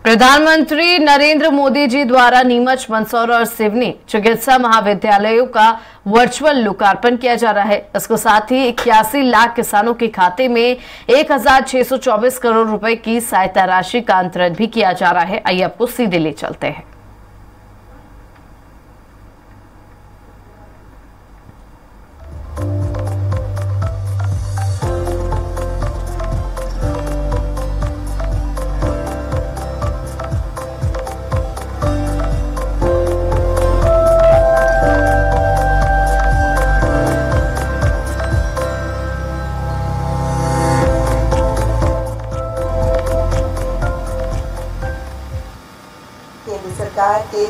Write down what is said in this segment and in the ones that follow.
प्रधानमंत्री नरेंद्र मोदी जी द्वारा नीमच, मंदसौर और सिवनी चिकित्सा महाविद्यालयों का वर्चुअल लोकार्पण किया जा रहा है। इसके साथ ही 81 लाख किसानों के खाते में 1624 करोड़ रुपए की सहायता राशि का अंतरण भी किया जा रहा है। आइए आपको सीधे ले चलते हैं। केंद्र सरकार के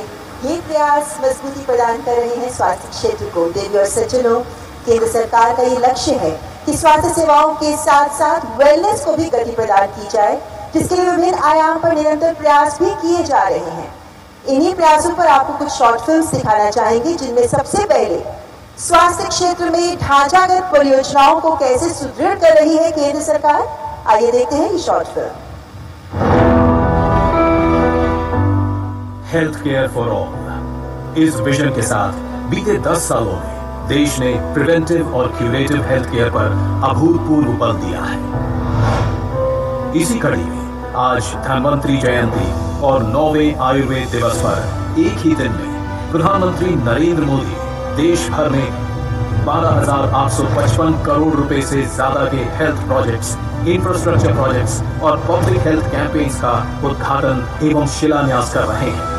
ये प्रयास मजबूती प्रदान कर रहे हैं स्वास्थ्य क्षेत्र को। देवी और सज्जनों, केंद्र सरकार का ये लक्ष्य है कि स्वास्थ्य सेवाओं के साथ साथ वेलनेस को भी गति प्रदान की जाए, जिसके लिए विभिन्न आयाम पर निरंतर प्रयास भी किए जा रहे हैं। इन्हीं प्रयासों पर आपको कुछ शॉर्ट फिल्म्स दिखाना चाहेंगे, जिनमें सबसे पहले स्वास्थ्य क्षेत्र में ढांचागत परियोजनाओं को कैसे सुदृढ़ कर रही है केंद्र सरकार। आइए देखते हैं ये short film. Health care for all, इस विजन के साथ बीते 10 सालों में देश ने प्रिवेंटिव और क्यूरेटिव हेल्थ केयर पर अभूतपूर्व बल दिया है। इसी कड़ी में आज धन्वंतरी जयंती और 9वें आयुर्वेद दिवस पर एक ही दिन में प्रधानमंत्री नरेंद्र मोदी देश भर में 12,855 करोड़ रुपए से ज्यादा के हेल्थ प्रोजेक्ट्स, इंफ्रास्ट्रक्चर प्रोजेक्ट्स और पब्लिक हेल्थ कैंपेन्स का उद्घाटन एवं शिलान्यास कर रहे हैं।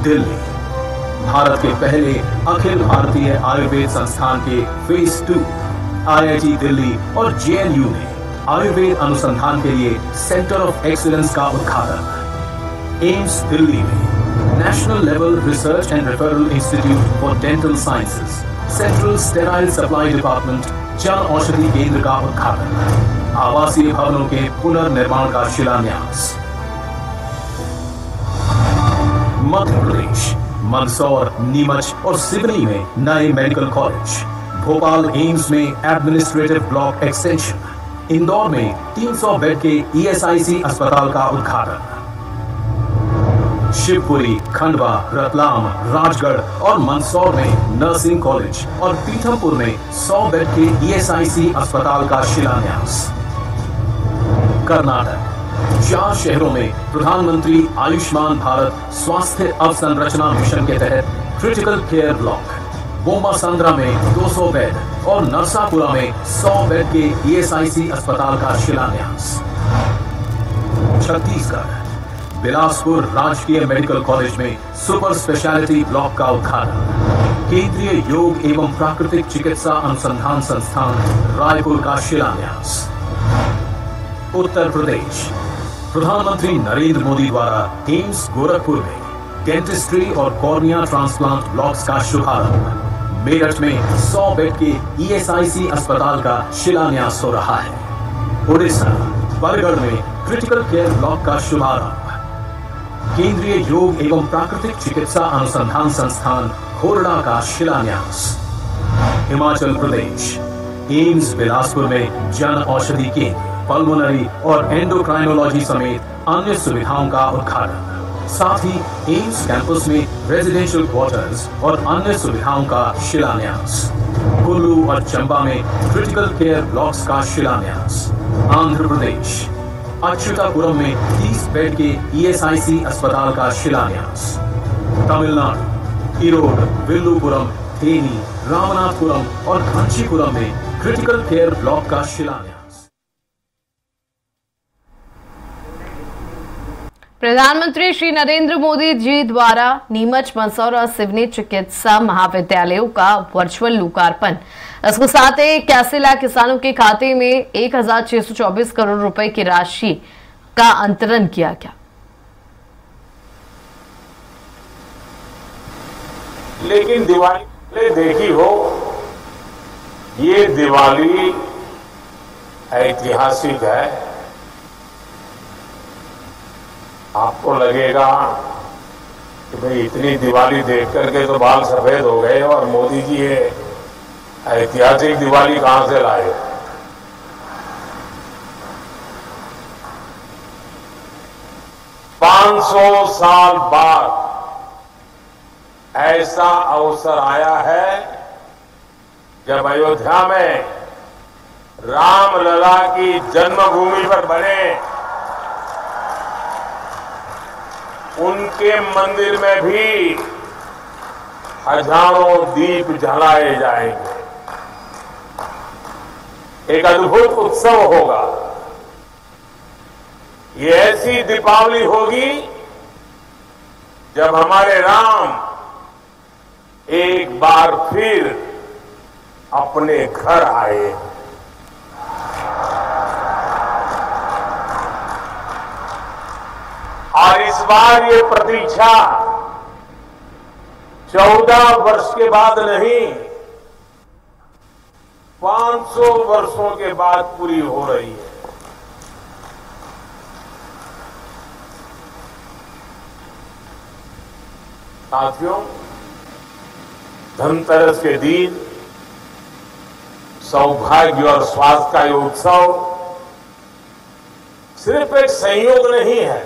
दिल्ली, भारत के पहले अखिल भारतीय आयुर्वेद संस्थान के फेज 2 IIT दिल्ली और JNU ने आयुर्वेद अनुसंधान के लिए सेंटर ऑफ एक्सीलेंस का उद्घाटन। एम्स दिल्ली में national level research and referral institute for dental sciences, central sterile supply department, Jan Aushadhi केंद्र का उद्घाटन। आवासीय भवनों के पुनर्निर्माण का शिलान्यास। मध्य प्रदेश, मंदसौर, नीमच और सिवनी में नए मेडिकल कॉलेज। भोपाल एम्स में एडमिनिस्ट्रेटिव ब्लॉक एक्सटेंशन। इंदौर में 300 बेड के ESIC अस्पताल का उद्घाटन। शिवपुरी, खंडवा, रतलाम, राजगढ़ और मंदसौर में नर्सिंग कॉलेज और पीथमपुर में 100 बेड के ESIC अस्पताल का शिलान्यास। कर्नाटक, 4 शहरों में प्रधानमंत्री आयुष्मान भारत स्वास्थ्य अवसंरचना मिशन के तहत क्रिटिकल केयर ब्लॉक। बोम्बासांद्रा में 200 बेड और नरसापुरा में 100 बेड के ESIC अस्पताल का शिलान्यास। छत्तीसगढ़, बिलासपुर राजकीय मेडिकल कॉलेज में सुपर स्पेशलिटी ब्लॉक का उद्घाटन। केंद्रीय योग एवं प्राकृतिक चिकित्सा अनुसंधान संस्थान रायपुर का शिलान्यास। उत्तर प्रदेश, प्रधानमंत्री नरेंद्र मोदी द्वारा एम्स गोरखपुर में डेंटिस्ट्री और कॉर्निया ट्रांसप्लांट ब्लॉक्स का शुभारंभ। मेरठ में 100 बेड के ESIC अस्पताल का शिलान्यास हो रहा है। उड़ीसा, बरगढ़ में क्रिटिकल केयर ब्लॉक का शुभारंभ। केंद्रीय योग एवं प्राकृतिक चिकित्सा अनुसंधान संस्थान खोरड़ा का शिलान्यास। हिमाचल प्रदेश, एम्स बिलासपुर में जन औषधि केंद्र, पल्मोनरी और एंडोक्राइनोलॉजी समेत अन्य सुविधाओं का उद्घाटन। साथ ही एम्स कैंपस में रेजिडेंशियल क्वार्टर्स और अन्य सुविधाओं का शिलान्यास। कुल्लू और चंबा में क्रिटिकल केयर ब्लॉक्स का शिलान्यास। आंध्र प्रदेश, अच्युतापुरम में 30 बेड के ESIC अस्पताल का शिलान्यास। तमिलनाडु, इरोड, विल्लुपुरम, थेनी, रामनाथपुरम और कांचीपुरम में क्रिटिकल केयर ब्लॉक का शिलान्यास। प्रधानमंत्री श्री नरेंद्र मोदी जी द्वारा नीमच, मंदसौर और सिवनी चिकित्सा महाविद्यालयों का वर्चुअल लोकार्पण। इसके साथ ही 81 लाख किसानों के खाते में 1624 करोड़ रुपए की राशि का अंतरण किया गया। लेकिन दिवाली देखी हो, ये दिवाली ऐतिहासिक है। आपको लगेगा कि भाई इतनी दिवाली देख करके तो बाल सफेद हो गए और मोदी जी ये ऐतिहासिक दिवाली कहां से लाए। 500 साल बाद ऐसा अवसर आया है जब अयोध्या में रामलला की जन्मभूमि पर बने उनके मंदिर में भी हजारों दीप जलाए जाएंगे। एक अद्भुत उत्सव होगा। ये ऐसी दीपावली होगी जब हमारे राम एक बार फिर अपने घर आए। और इस बार ये प्रतीक्षा 14 वर्ष के बाद नहीं, 500 वर्षों के बाद पूरी हो रही है। साथियों, धनतेरस के दिन सौभाग्य और स्वास्थ्य का ये उत्सव सिर्फ एक संयोग नहीं है,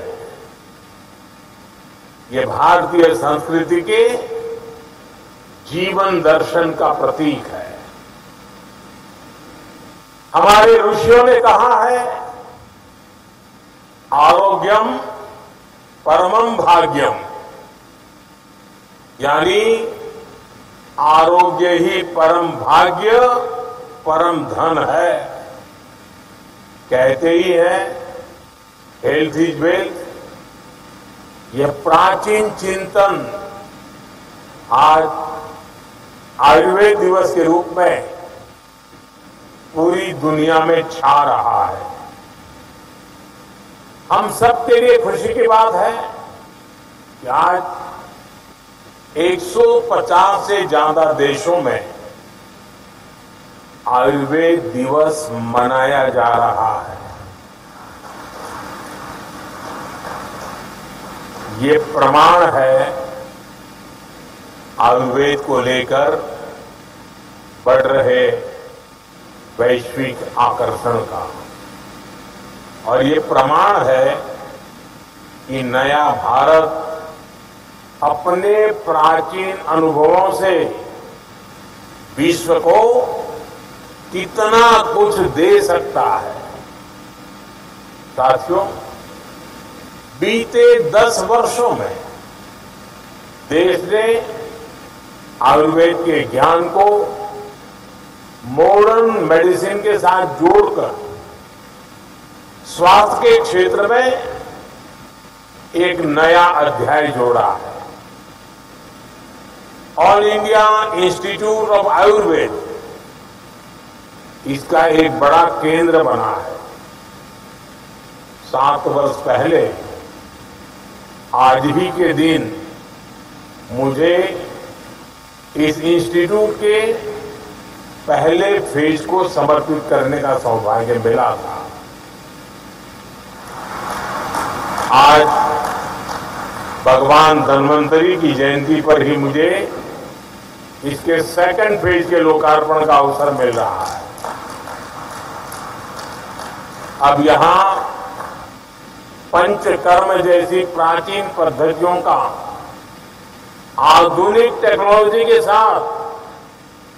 ये भारतीय संस्कृति के जीवन दर्शन का प्रतीक है। हमारे ऋषियों ने कहा है, आरोग्यम परमम भाग्यम, यानी आरोग्य ही परम भाग्य परम धन है। कहते ही है हेल्थ इज वेल्थ। यह प्राचीन चिंतन आज आयुर्वेद दिवस के रूप में पूरी दुनिया में छा रहा है। हम सबके लिए खुशी की बात है कि आज 150 से ज्यादा देशों में आयुर्वेद दिवस मनाया जा रहा है। ये प्रमाण है आयुर्वेद को लेकर बढ़ रहे वैश्विक आकर्षण का, और ये प्रमाण है कि नया भारत अपने प्राचीन अनुभवों से विश्व को कितना कुछ दे सकता है। साथियों, बीते 10 वर्षों में देश ने आयुर्वेद के ज्ञान को मॉडर्न मेडिसिन के साथ जोड़कर स्वास्थ्य के क्षेत्र में एक नया अध्याय जोड़ा है। All India institute of Ayurveda इसका एक बड़ा केंद्र बना है। 7 वर्ष पहले आज ही के दिन मुझे इस इंस्टीट्यूट के पहले फेज को समर्पित करने का सौभाग्य मिला था। आज भगवान धन्वंतरी की जयंती पर ही मुझे इसके सेकंड फेज के लोकार्पण का अवसर मिल रहा है। अब यहां पंचकर्म जैसी प्राचीन पद्धतियों का आधुनिक टेक्नोलॉजी के साथ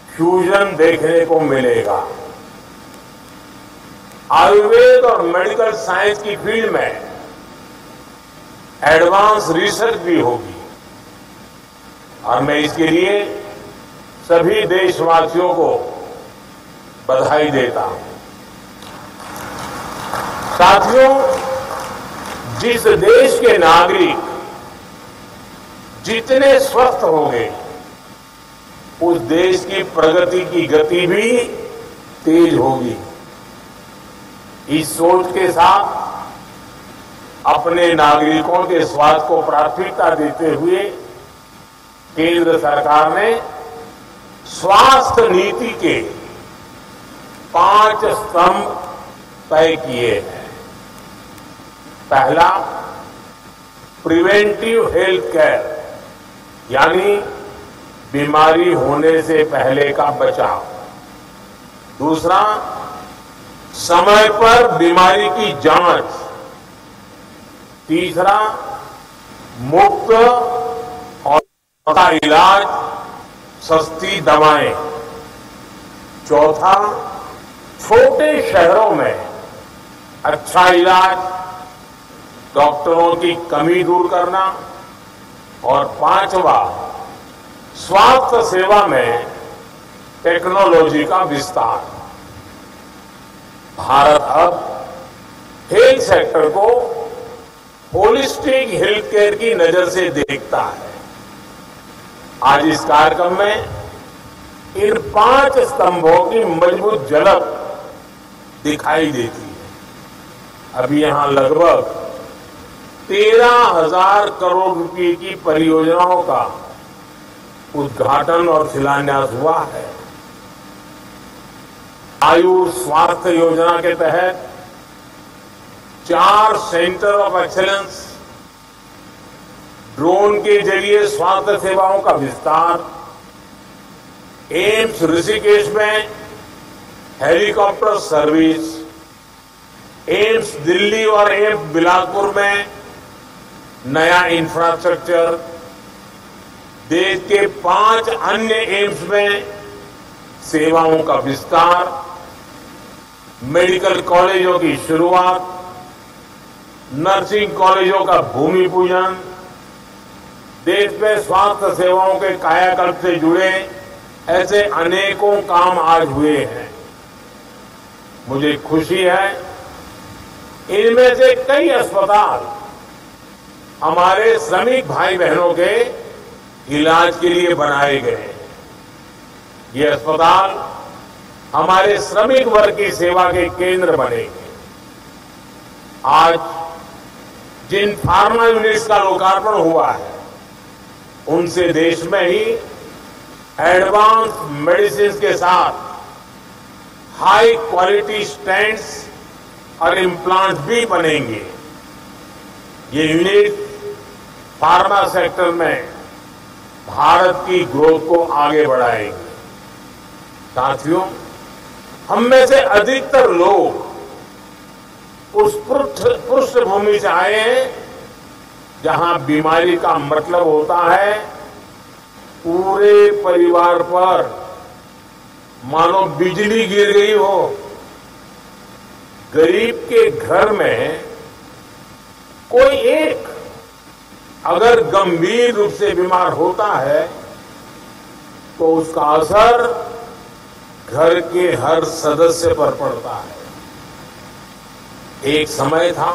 फ्यूजन देखने को मिलेगा। आयुर्वेद और मेडिकल साइंस की फील्ड में एडवांस रिसर्च भी होगी, और मैं इसके लिए सभी देशवासियों को बधाई देता हूं। साथियों, जिस देश के नागरिक जितने स्वस्थ होंगे उस देश की प्रगति की गति भी तेज होगी। इस सोच के साथ अपने नागरिकों के स्वास्थ्य को प्राथमिकता देते हुए केंद्र सरकार ने स्वास्थ्य नीति के 5 स्तंभ तय किए हैं। पहला, प्रिवेंटिव हेल्थ केयर, यानी बीमारी होने से पहले का बचाव। दूसरा, समय पर बीमारी की जांच। तीसरा, मुफ्त और सस्ता इलाज, सस्ती दवाएं। चौथा, छोटे शहरों में अच्छा इलाज, डॉक्टरों की कमी दूर करना। और पांचवा, स्वास्थ्य सेवा में टेक्नोलॉजी का विस्तार। भारत अब हेल्थ सेक्टर को होलिस्टिक हेल्थ केयर की नजर से देखता है। आज इस कार्यक्रम में इन 5 स्तंभों की मजबूत झलक दिखाई देती है। अभी यहां लगभग 13,000 करोड़ रुपए की परियोजनाओं का उद्घाटन और शिलान्यास हुआ है। आयुष स्वास्थ्य योजना के तहत 4 सेंटर ऑफ एक्सीलेंस, ड्रोन के जरिए स्वास्थ्य सेवाओं का विस्तार, एम्स ऋषिकेश में हेलीकॉप्टर सर्विस, एम्स दिल्ली और एम्स बिलासपुर में नया इंफ्रास्ट्रक्चर, देश के 5 अन्य एम्स में सेवाओं का विस्तार, मेडिकल कॉलेजों की शुरुआत, नर्सिंग कॉलेजों का भूमि पूजन। देश में स्वास्थ्य सेवाओं के कायाकल्प से जुड़े ऐसे अनेकों काम आज हुए हैं। मुझे खुशी है, इनमें से कई अस्पताल हमारे श्रमिक भाई बहनों के इलाज के लिए बनाए गए। ये अस्पताल हमारे श्रमिक वर्ग की सेवा के केंद्र बनेंगे। आज जिन फार्मा यूनिट्स का लोकार्पण हुआ है, उनसे देश में ही एडवांस मेडिसिन के साथ हाई क्वालिटी स्टेंट्स और इम्प्लांट्स भी बनेंगे। ये यूनिट फार्मा सेक्टर में भारत की ग्रोथ को आगे बढ़ाएंगे। साथियों, हम में से अधिकतर लोग उस पृष्ठभूमि से आए हैं जहां बीमारी का मतलब होता है पूरे परिवार पर मानो बिजली गिर गई हो। गरीब के घर में कोई एक अगर गंभीर रूप से बीमार होता है तो उसका असर घर के हर सदस्य पर पड़ता है। एक समय था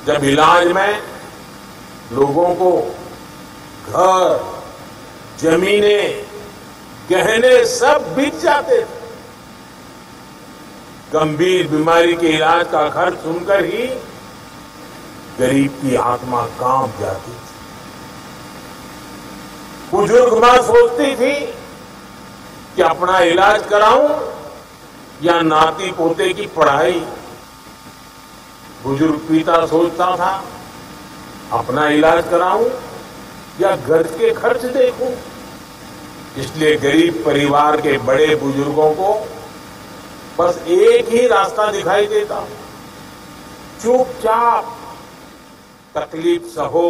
जब इलाज में लोगों को घर, जमीनें, गहने सब बिक जाते थे। गंभीर बीमारी के इलाज का खर्च सुनकर ही गरीब की आत्मा कांप जाती थी। बुजुर्ग मां सोचती थी कि अपना इलाज कराऊं या नाती पोते की पढ़ाई। बुजुर्ग पिता सोचता था अपना इलाज कराऊं या घर के खर्च देखूं। इसलिए गरीब परिवार के बड़े बुजुर्गों को बस एक ही रास्ता दिखाई देता, चुपचाप तकलीफ सहो